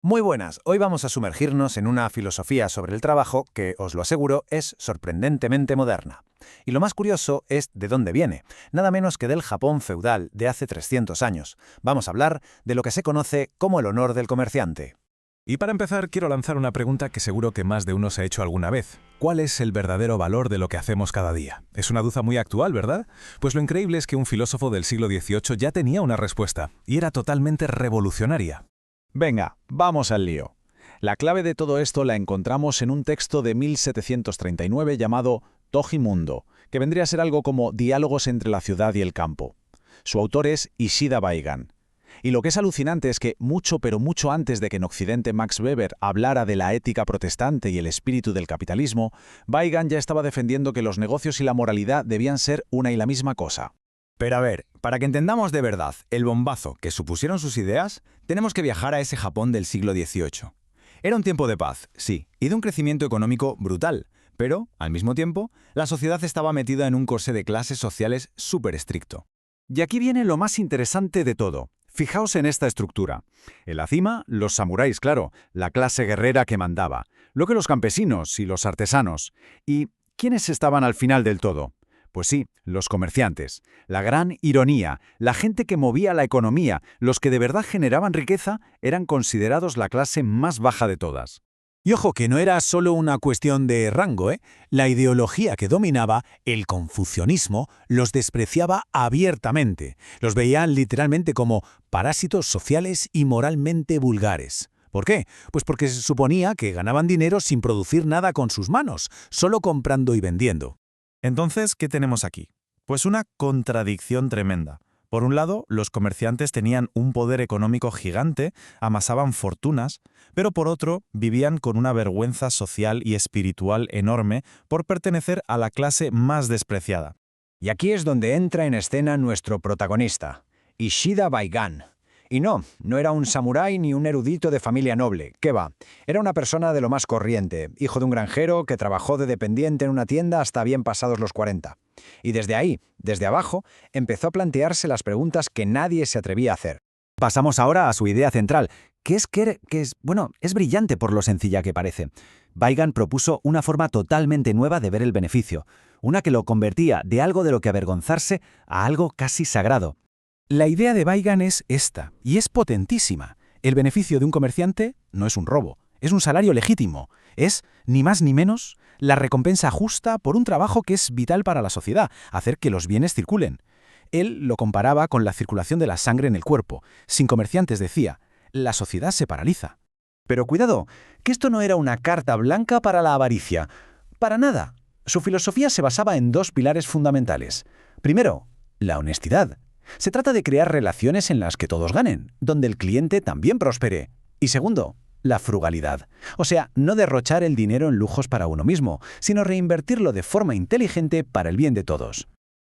Muy buenas, hoy vamos a sumergirnos en una filosofía sobre el trabajo que, os lo aseguro, es sorprendentemente moderna. Y lo más curioso es de dónde viene, nada menos que del Japón feudal de hace 300 años. Vamos a hablar de lo que se conoce como el honor del comerciante. Y para empezar, quiero lanzar una pregunta que seguro que más de uno se ha hecho alguna vez. ¿Cuál es el verdadero valor de lo que hacemos cada día? Es una duda muy actual, ¿verdad? Pues lo increíble es que un filósofo del siglo XVIII ya tenía una respuesta, y era totalmente revolucionaria. Venga, vamos al lío. La clave de todo esto la encontramos en un texto de 1739 llamado Toji Mundo, que vendría a ser algo como Diálogos entre la ciudad y el campo. Su autor es Ishida Baigan. Y lo que es alucinante es que mucho, pero mucho antes de que en Occidente Max Weber hablara de la ética protestante y el espíritu del capitalismo, Baigan ya estaba defendiendo que los negocios y la moralidad debían ser una y la misma cosa. Pero a ver, para que entendamos de verdad el bombazo que supusieron sus ideas, tenemos que viajar a ese Japón del siglo XVIII. Era un tiempo de paz, sí, y de un crecimiento económico brutal, pero, al mismo tiempo, la sociedad estaba metida en un corsé de clases sociales súper estricto. Y aquí viene lo más interesante de todo. Fijaos en esta estructura. En la cima, los samuráis, claro, la clase guerrera que mandaba. Luego los campesinos y los artesanos. ¿Y quiénes estaban al final del todo? Pues sí, los comerciantes. La gran ironía, la gente que movía la economía, los que de verdad generaban riqueza, eran considerados la clase más baja de todas. Y ojo que no era solo una cuestión de rango, ¿eh? La ideología que dominaba, el confucianismo, los despreciaba abiertamente. Los veían literalmente como parásitos sociales y moralmente vulgares. ¿Por qué? Pues porque se suponía que ganaban dinero sin producir nada con sus manos, solo comprando y vendiendo. Entonces, ¿qué tenemos aquí? Pues una contradicción tremenda. Por un lado, los comerciantes tenían un poder económico gigante, amasaban fortunas, pero por otro, vivían con una vergüenza social y espiritual enorme por pertenecer a la clase más despreciada. Y aquí es donde entra en escena nuestro protagonista, Ishida Baigan. Y no era un samurái ni un erudito de familia noble, ¿qué va? Era una persona de lo más corriente, hijo de un granjero que trabajó de dependiente en una tienda hasta bien pasados los 40. Y desde ahí, desde abajo, empezó a plantearse las preguntas que nadie se atrevía a hacer. Pasamos ahora a su idea central, que es brillante por lo sencilla que parece. Baigan propuso una forma totalmente nueva de ver el beneficio, una que lo convertía de algo de lo que avergonzarse a algo casi sagrado. La idea de Baigan es esta, y es potentísima. El beneficio de un comerciante no es un robo, es un salario legítimo. Es, ni más ni menos, la recompensa justa por un trabajo que es vital para la sociedad, hacer que los bienes circulen. Él lo comparaba con la circulación de la sangre en el cuerpo. Sin comerciantes, decía, la sociedad se paraliza. Pero cuidado, que esto no era una carta blanca para la avaricia. Para nada. Su filosofía se basaba en dos pilares fundamentales. Primero, la honestidad. Se trata de crear relaciones en las que todos ganen, donde el cliente también prospere. Y segundo, la frugalidad. O sea, no derrochar el dinero en lujos para uno mismo, sino reinvertirlo de forma inteligente para el bien de todos.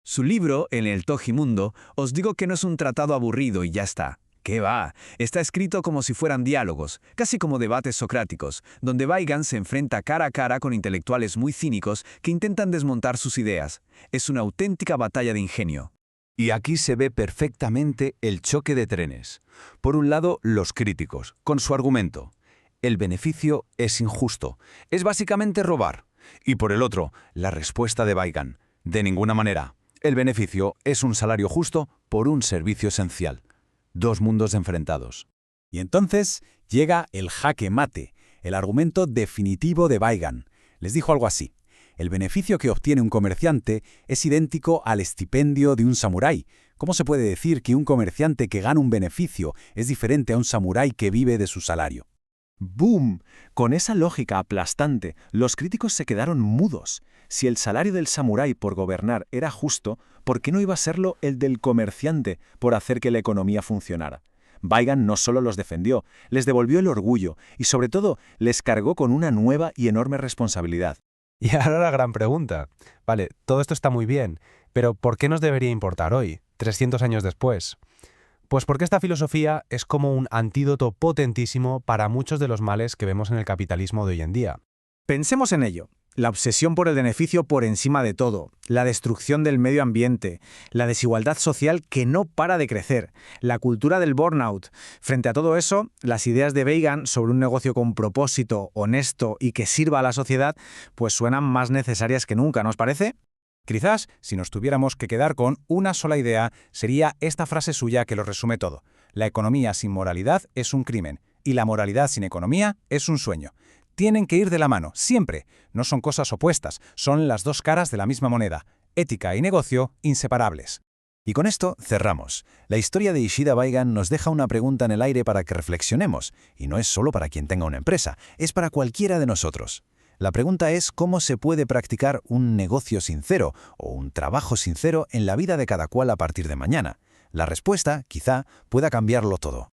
Su libro, en el Toji Mundo, os digo que no es un tratado aburrido y ya está. ¿Qué va? Está escrito como si fueran diálogos, casi como debates socráticos, donde Baigan se enfrenta cara a cara con intelectuales muy cínicos que intentan desmontar sus ideas. Es una auténtica batalla de ingenio. Y aquí se ve perfectamente el choque de trenes. Por un lado, los críticos, con su argumento. El beneficio es injusto. Es básicamente robar. Y por el otro, la respuesta de Baigan. De ninguna manera. El beneficio es un salario justo por un servicio esencial. Dos mundos enfrentados. Y entonces llega el jaque mate, el argumento definitivo de Baigan. Les dijo algo así. El beneficio que obtiene un comerciante es idéntico al estipendio de un samurái. ¿Cómo se puede decir que un comerciante que gana un beneficio es diferente a un samurái que vive de su salario? ¡Boom! Con esa lógica aplastante, los críticos se quedaron mudos. Si el salario del samurái por gobernar era justo, ¿por qué no iba a serlo el del comerciante por hacer que la economía funcionara? Baigan no solo los defendió, les devolvió el orgullo y sobre todo les cargó con una nueva y enorme responsabilidad. Y ahora la gran pregunta. Vale, todo esto está muy bien, pero ¿por qué nos debería importar hoy, 300 años después? Pues porque esta filosofía es como un antídoto potentísimo para muchos de los males que vemos en el capitalismo de hoy en día. Pensemos en ello. La obsesión por el beneficio por encima de todo, la destrucción del medio ambiente, la desigualdad social que no para de crecer, la cultura del burnout. Frente a todo eso, las ideas de Weigan sobre un negocio con propósito, honesto y que sirva a la sociedad, pues suenan más necesarias que nunca, ¿no os parece? Quizás, si nos tuviéramos que quedar con una sola idea, sería esta frase suya que lo resume todo. La economía sin moralidad es un crimen, y la moralidad sin economía es un sueño. Tienen que ir de la mano, siempre. No son cosas opuestas, son las dos caras de la misma moneda. Ética y negocio, inseparables. Y con esto cerramos. La historia de Ishida Weigan nos deja una pregunta en el aire para que reflexionemos, y no es solo para quien tenga una empresa, es para cualquiera de nosotros. La pregunta es cómo se puede practicar un negocio sincero o un trabajo sincero en la vida de cada cual a partir de mañana. La respuesta, quizá, pueda cambiarlo todo.